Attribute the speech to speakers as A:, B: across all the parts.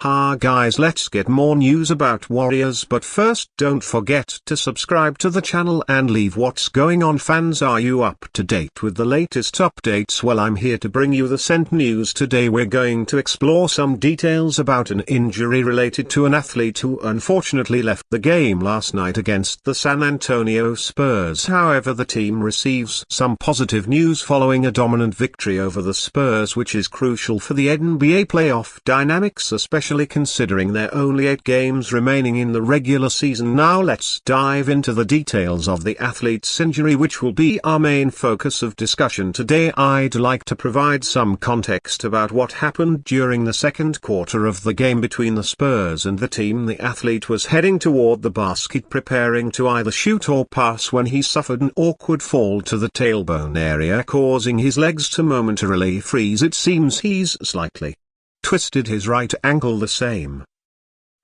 A: Guys, let's get more news about Warriors, but first don't forget to subscribe to the channel and leave what's going on. Fans, are you up to date with the latest updates? Well, I'm here to bring you the sent news. Today we're going to explore some details about an injury related to an athlete who unfortunately left the game last night against the San Antonio Spurs. However, the team receives some positive news following a dominant victory over the Spurs, which is crucial for the NBA playoff dynamics, especially considering there are only 8 games remaining in the regular season. Now let's dive into the details of the athlete's injury, which will be our main focus of discussion today. I'd like to provide some context about what happened during the second quarter of the game between the Spurs and the team. The athlete was heading toward the basket, preparing to either shoot or pass, when he suffered an awkward fall to the tailbone area, causing his legs to momentarily freeze. It seems he's slightly twisted his right ankle, the same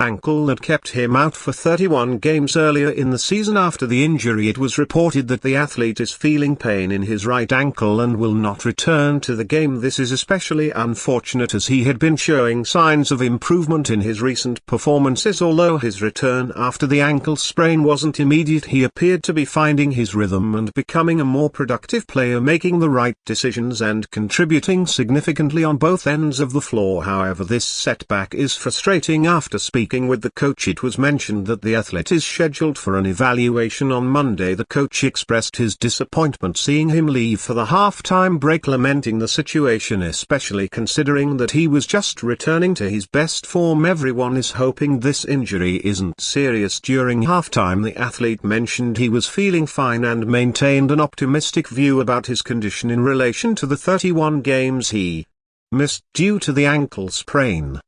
A: ankle that kept him out for 31 games earlier in the season. After the injury, it was reported that the athlete is feeling pain in his right ankle and will not return to the game. This is especially unfortunate as he had been showing signs of improvement in his recent performances. Although his return after the ankle sprain wasn't immediate, he appeared to be finding his rhythm and becoming a more productive player, making the right decisions and contributing significantly on both ends of the floor. However, this setback is frustrating. After speaking with the coach, it was mentioned that the athlete is scheduled for an evaluation on Monday. The coach expressed his disappointment seeing him leave for the halftime break, lamenting the situation, especially considering that he was just returning to his best form. Everyone is hoping this injury isn't serious. During halftime, the athlete mentioned he was feeling fine and maintained an optimistic view about his condition in relation to the 31 games he missed due to the ankle sprain.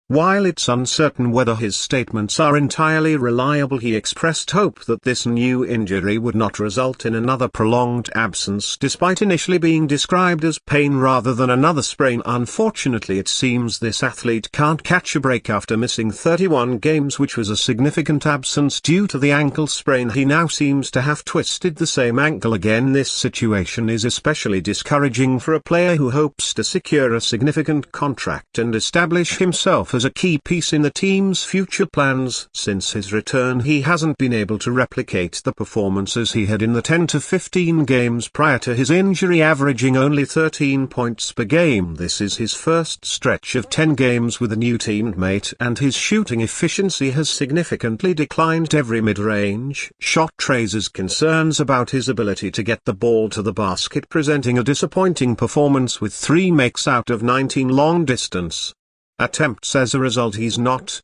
A: While it's uncertain whether his statements are entirely reliable, he expressed hope that this new injury would not result in another prolonged absence, despite initially being described as pain rather than another sprain. Unfortunately, it seems this athlete can't catch a break after missing 31 games, which was a significant absence due to the ankle sprain. He now seems to have twisted the same ankle again. This situation is especially discouraging for a player who hopes to secure a significant contract and establish himself as a key piece in the team's future plans. Since his return, he hasn't been able to replicate the performances he had in the 10 to 15 games prior to his injury, averaging only 13 points per game. This is his first stretch of 10 games with a new teammate, and his shooting efficiency has significantly declined. Every mid-range shot raises concerns about his ability to get the ball to the basket, presenting a disappointing performance with 3 makes out of 19 long-distance attempts. As a result, he's not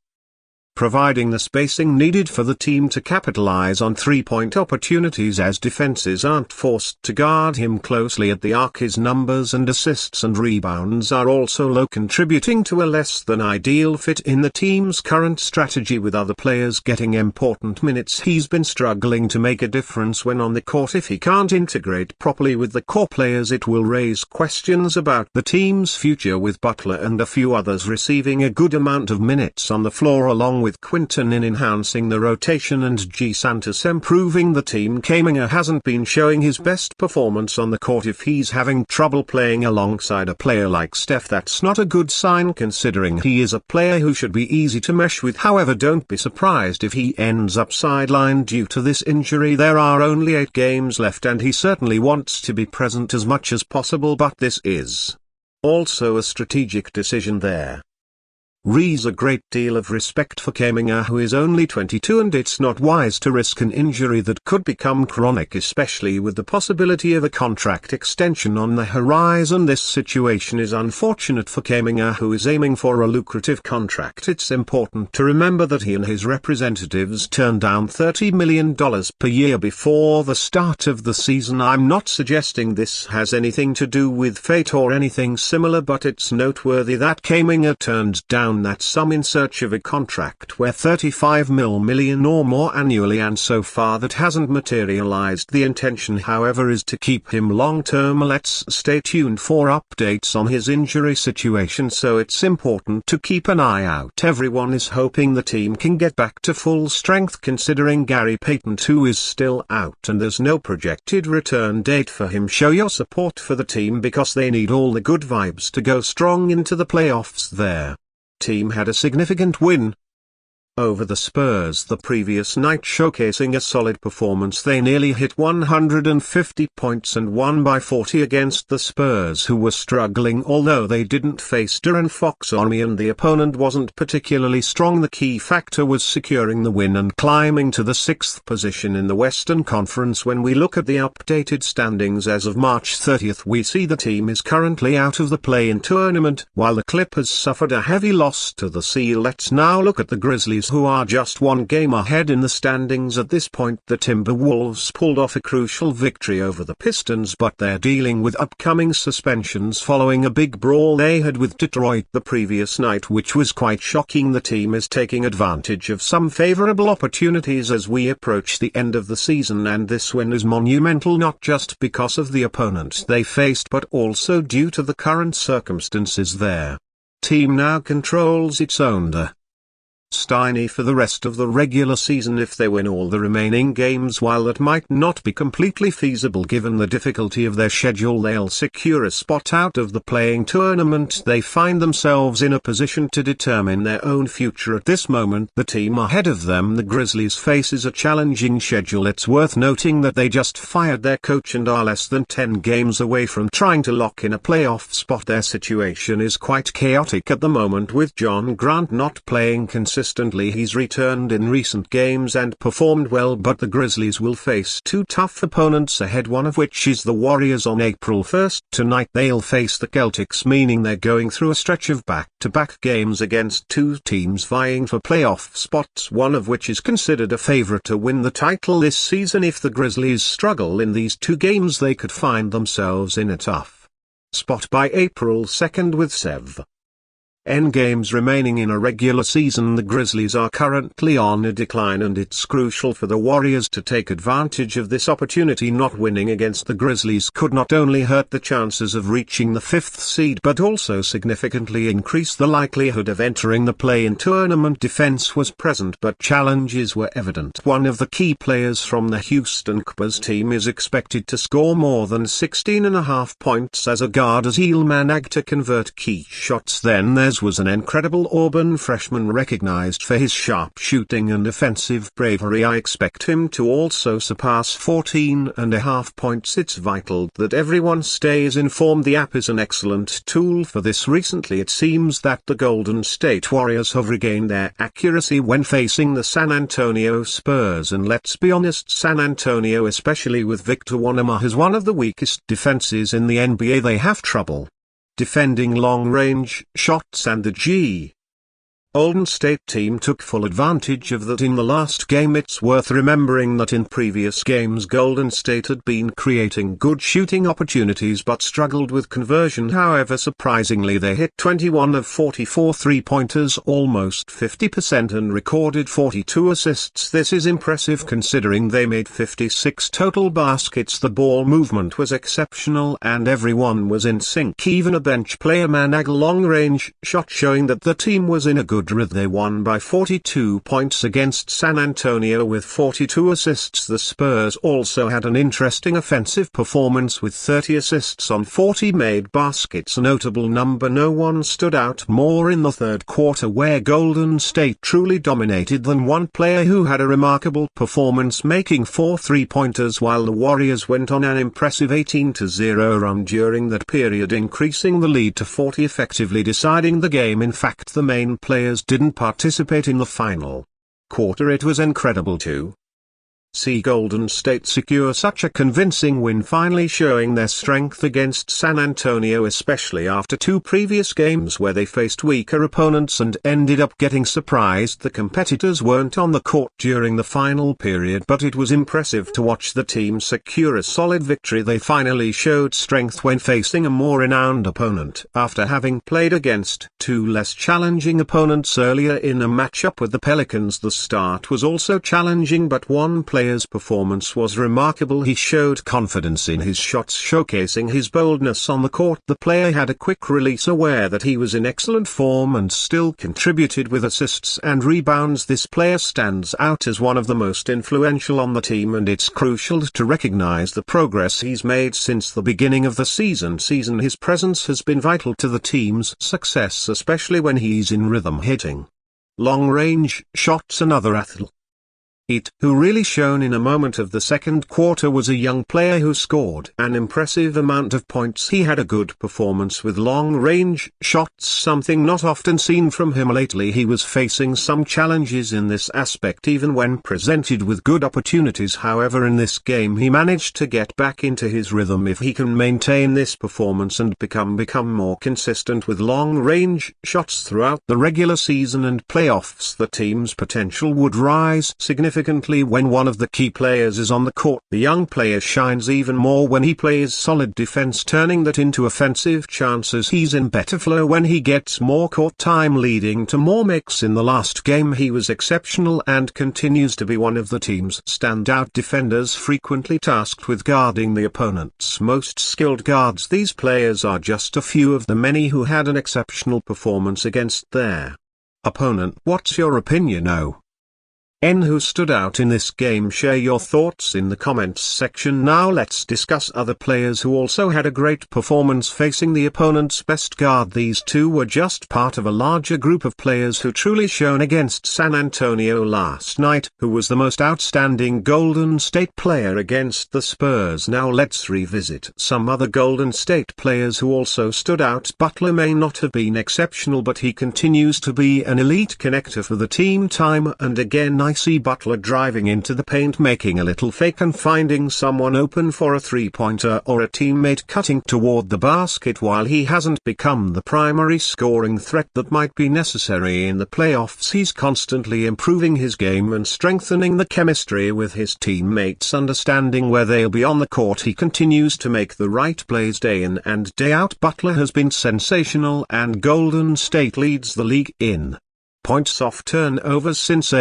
A: providing the spacing needed for the team to capitalize on 3-point opportunities, as defenses aren't forced to guard him closely at the arc. His numbers and assists and rebounds are also low, contributing to a less than ideal fit in the team's current strategy. With other players getting important minutes, he's been struggling to make a difference when on the court. If he can't integrate properly with the core players, it will raise questions about the team's future, with Butler and a few others receiving a good amount of minutes on the floor, along with Quinten in enhancing the rotation and gswnewstoday improving the team. Kuminga hasn't been showing his best performance on the court. If he's having trouble playing alongside a player like Steph, that's not a good sign, considering he is a player who should be easy to mesh with. However, don't be surprised if he ends up sidelined due to this injury. There are only 8 games left and he certainly wants to be present as much as possible, but this is also a strategic decision there. Rees a great deal of respect for Kuminga, who is only 22, and it's not wise to risk an injury that could become chronic, especially with the possibility of a contract extension on the horizon. This situation is unfortunate for Kuminga, who is aiming for a lucrative contract. It's important to remember that he and his representatives turned down $30 million per year before the start of the season. I'm not suggesting this has anything to do with fate or anything similar, but it's noteworthy that Kuminga turned down that sum in search of a contract worth $35 million or more annually, and so far that hasn't materialized. The intention, however, is to keep him long-term. Let's stay tuned for updates on his injury situation, so it's important to keep an eye out. Everyone is hoping the team can get back to full strength, considering Gary Payton II is still out and there's no projected return date for him. Show your support for the team because they need all the good vibes to go strong into the playoffs there. team had a significant win over the Spurs the previous night, showcasing a solid performance. They nearly hit 150 points and won by 40 against the Spurs, who were struggling. Although they didn't face De'Aaron Fox and the opponent wasn't particularly strong, the key factor was securing the win and climbing to the 6th position in the Western Conference. When we look at the updated standings as of March 30th, we see the team is currently out of the play-in tournament, while the Clippers suffered a heavy loss to the Seal. Let's now look at the Grizzlies, who are just one game ahead in the standings at this point. The Timberwolves pulled off a crucial victory over the Pistons, but they're dealing with upcoming suspensions following a big brawl they had with Detroit the previous night, which was quite shocking. The team is taking advantage of some favorable opportunities as we approach the end of the season, and this win is monumental, not just because of the opponent they faced but also due to the current circumstances. Their team now controls its own destiny for the rest of the regular season if they win all the remaining games. While that might not be completely feasible given the difficulty of their schedule, they'll secure a spot out of the playing tournament. They find themselves in a position to determine their own future at this moment. The team ahead of them, the Grizzlies, faces a challenging schedule. It's worth noting that they just fired their coach and are less than 10 games away from trying to lock in a playoff spot. Their situation is quite chaotic at the moment, with John Grant not playing consistently. He's returned in recent games and performed well, but the Grizzlies will face two tough opponents ahead, one of which is the Warriors on April 1st. Tonight they'll face the Celtics, meaning they're going through a stretch of back-to-back games against two teams vying for playoff spots, one of which is considered a favorite to win the title this season. If the Grizzlies struggle in these two games, they could find themselves in a tough spot by April 2nd with 7 games remaining in a regular season. The Grizzlies are currently on a decline, and it's crucial for the Warriors to take advantage of this opportunity. Not winning against the Grizzlies could not only hurt the chances of reaching the 5th seed but also significantly increase the likelihood of entering the play-in tournament. Defense was present but challenges were evident. One of the key players from the Houston Clippers team is expected to score more than 16.5 points as a guard, as he'll manage to convert key shots. Then there's was an incredible Auburn freshman recognized for his sharp shooting and offensive bravery. I expect him to also surpass 14.5 points. It's vital that everyone stays informed. The app is an excellent tool for this. Recently it seems that the Golden State Warriors have regained their accuracy when facing the San Antonio Spurs, and let's be honest, San Antonio, especially with Victor Wembanyama, has one of the weakest defenses in the NBA. They have trouble defending long-range shots, and the Golden State team took full advantage of that in the last game. It's worth remembering that in previous games Golden State had been creating good shooting opportunities but struggled with conversion. However, surprisingly they hit 21 of 44 three-pointers, almost 50%, and recorded 42 assists. This is impressive considering they made 56 total baskets. The ball movement was exceptional and everyone was in sync. Even a bench player managed a long-range shot, showing that the team was in a good rhythm. They won by 42 points against San Antonio with 42 assists. The Spurs also had an interesting offensive performance with 30 assists on 40 made baskets, a notable number. No one stood out more in the third quarter, where Golden State truly dominated than one player who had a remarkable performance, making 4 three-pointers, while the Warriors went on an impressive 18-0 run during that period, increasing the lead to 40, effectively deciding the game. In fact, the main players didn't participate in the final quarter. It was incredible to see Golden State secure such a convincing win, finally showing their strength against San Antonio, especially after two previous games where they faced weaker opponents and ended up getting surprised. The competitors weren't on the court during the final period, but it was impressive to watch the team secure a solid victory. They finally showed strength when facing a more renowned opponent, after having played against two less challenging opponents earlier in a matchup with the Pelicans. The start was also challenging, but one player player's performance was remarkable. He showed confidence in his shots, showcasing his boldness on the court. The player had a quick release, aware that he was in excellent form, and still contributed with assists and rebounds. This player stands out as one of the most influential on the team, and it's crucial to recognize the progress he's made since the beginning of the season. His presence has been vital to the team's success, especially when he's in rhythm, hitting long-range shots. Another athlete who really shone in a moment of the second quarter was a young player who scored an impressive amount of points. He had a good performance with long-range shots, something not often seen from him lately. He was facing some challenges in this aspect even when presented with good opportunities. However, in this game he managed to get back into his rhythm. If he can maintain this performance and become more consistent with long-range shots throughout the regular season and playoffs, the team's potential would rise significantly. When one of the key players is on the court, the young player shines even more when he plays solid defense, turning that into offensive chances. He's in better flow when he gets more court time, leading to more makes. In the last game he was exceptional and continues to be one of the team's standout defenders, frequently tasked with guarding the opponent's most skilled guards. These players are just a few of the many who had an exceptional performance against their opponent. What's your opinion? Who stood out in this game? Share your thoughts in the comments section. Now let's discuss other players who also had a great performance facing the opponent's best guard. These two were just part of a larger group of players who truly shone against San Antonio last night. Who was the most outstanding Golden State player against the Spurs? Now let's revisit some other Golden State players who also stood out. Butler may not have been exceptional, but he continues to be an elite connector for the team. Time and again I see Butler driving into the paint, making a little fake and finding someone open for a three-pointer or a teammate cutting toward the basket. While he hasn't become the primary scoring threat that might be necessary in the playoffs, he's constantly improving his game and strengthening the chemistry with his teammates. Understanding where they'll be on the court, he continues to make the right plays day in and day out. Butler has been sensational, and Golden State leads the league in points off turnovers since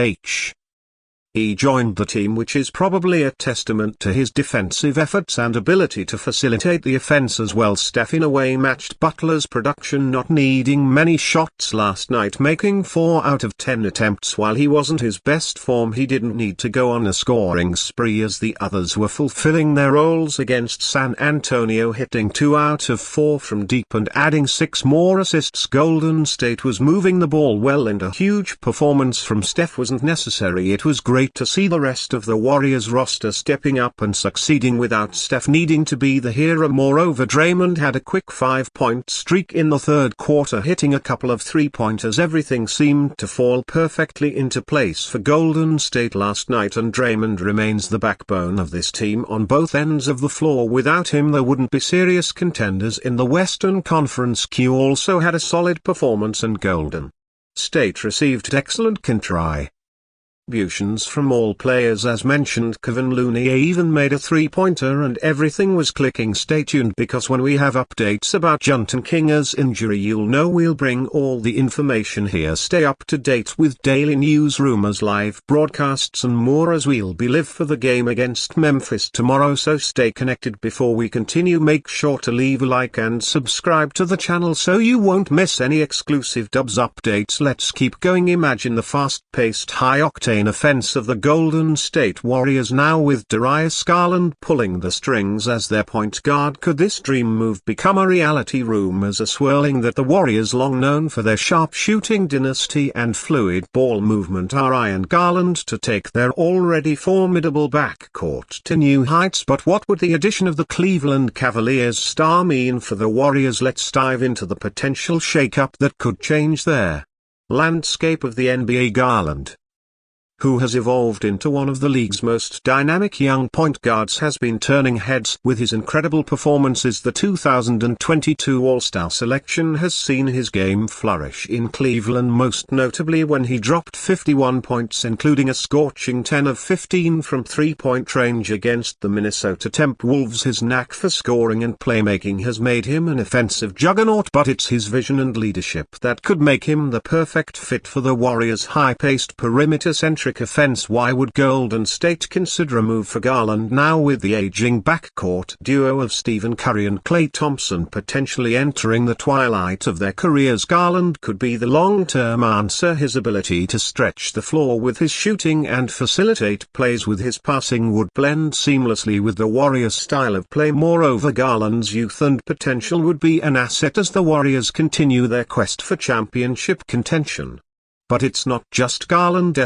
A: he joined the team, which is probably a testament to his defensive efforts and ability to facilitate the offense as well. Steph in a way matched Butler's production, not needing many shots last night, making 4 out of 10 attempts. While he wasn't his best form, he didn't need to go on a scoring spree as the others were fulfilling their roles against San Antonio, hitting 2 out of 4 from deep and adding 6 more assists. Golden State was moving the ball well, and a huge performance from Steph wasn't necessary. It was great to see the rest of the Warriors roster stepping up and succeeding without Steph needing to be the hero. Moreover, Draymond had a quick 5-point streak in the third quarter, hitting a couple of three-pointers. Everything seemed to fall perfectly into place for Golden State last night, and Draymond remains the backbone of this team on both ends of the floor. Without him they wouldn't be serious contenders in the Western Conference. Q also had a solid performance, and Golden State received excellent contributions from all players. As mentioned, Kevin Looney even made a three-pointer, and everything was clicking. Stay tuned, because when we have updates about Quinten King's injury, you'll know we'll bring all the information here. Stay up to date with daily news, rumors, live broadcasts and more, as we'll be live for the game against Memphis tomorrow, so stay connected. Before we continue, make sure to leave a like and subscribe to the channel so you won't miss any exclusive Dubs updates. Let's keep going. Imagine the fast-paced, high-octane offense of the Golden State Warriors now, with Darius Garland pulling the strings as their point guard. Could this dream move become a reality? Rumors are swirling that the Warriors, long known for their sharp shooting dynasty and fluid ball movement, are eyeing Garland to take their already formidable backcourt to new heights. But what would the addition of the Cleveland Cavaliers star mean for the Warriors? Let's dive into the potential shakeup that could change their landscape of the NBA. Garland, who has evolved into one of the league's most dynamic young point guards, has been turning heads with his incredible performances. The 2022 All-Star selection has seen his game flourish in Cleveland, most notably when he dropped 51 points, including a scorching 10 of 15 from three-point range against the Minnesota Timberwolves. His knack for scoring and playmaking has made him an offensive juggernaut, but it's his vision and leadership that could make him the perfect fit for the Warriors' high-paced, perimeter-centric metric offense. Why would Golden State consider a move for Garland now, with the aging backcourt duo of Stephen Curry and Klay Thompson potentially entering the twilight of their careers? Garland could be the long-term answer. His ability to stretch the floor with his shooting and facilitate plays with his passing would blend seamlessly with the Warriors' style of play. Moreover, Garland's youth and potential would be an asset as the Warriors continue their quest for championship contention. But it's not just Garland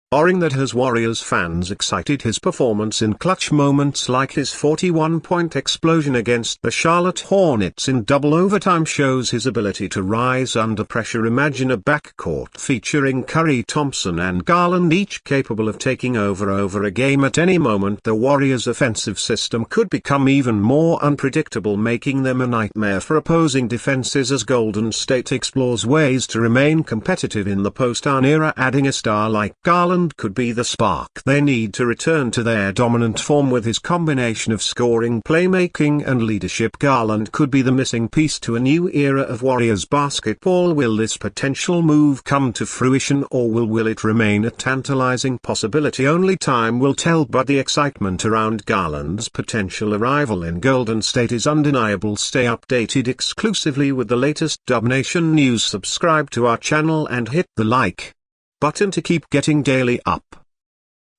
A: scoring that has Warriors fans excited. His performance in clutch moments like his 41-point explosion against the Charlotte Hornets in double overtime shows his ability to rise under pressure. Imagine a backcourt featuring Curry, Thompson and Garland, each capable of taking over a game at any moment. The Warriors' offensive system could become even more unpredictable, making them a nightmare for opposing defenses as Golden State explores ways to remain competitive in the post-Arn era. Adding a star like Garland could be the spark they need to return to their dominant form. With his combination of scoring, playmaking and leadership, Garland could be the missing piece to a new era of Warriors basketball. Will this potential move come to fruition, or will it remain a tantalizing possibility? Only time will tell, but the excitement around Garland's potential arrival in Golden State is undeniable. Stay updated exclusively with the latest Dub Nation news. Subscribe to our channel and hit the like button to keep getting daily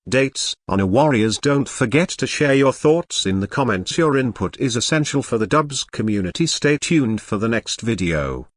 A: updates on our Warriors. Don't forget to share your thoughts in the comments. Your input is essential for the Dubs community. Stay tuned for the next video.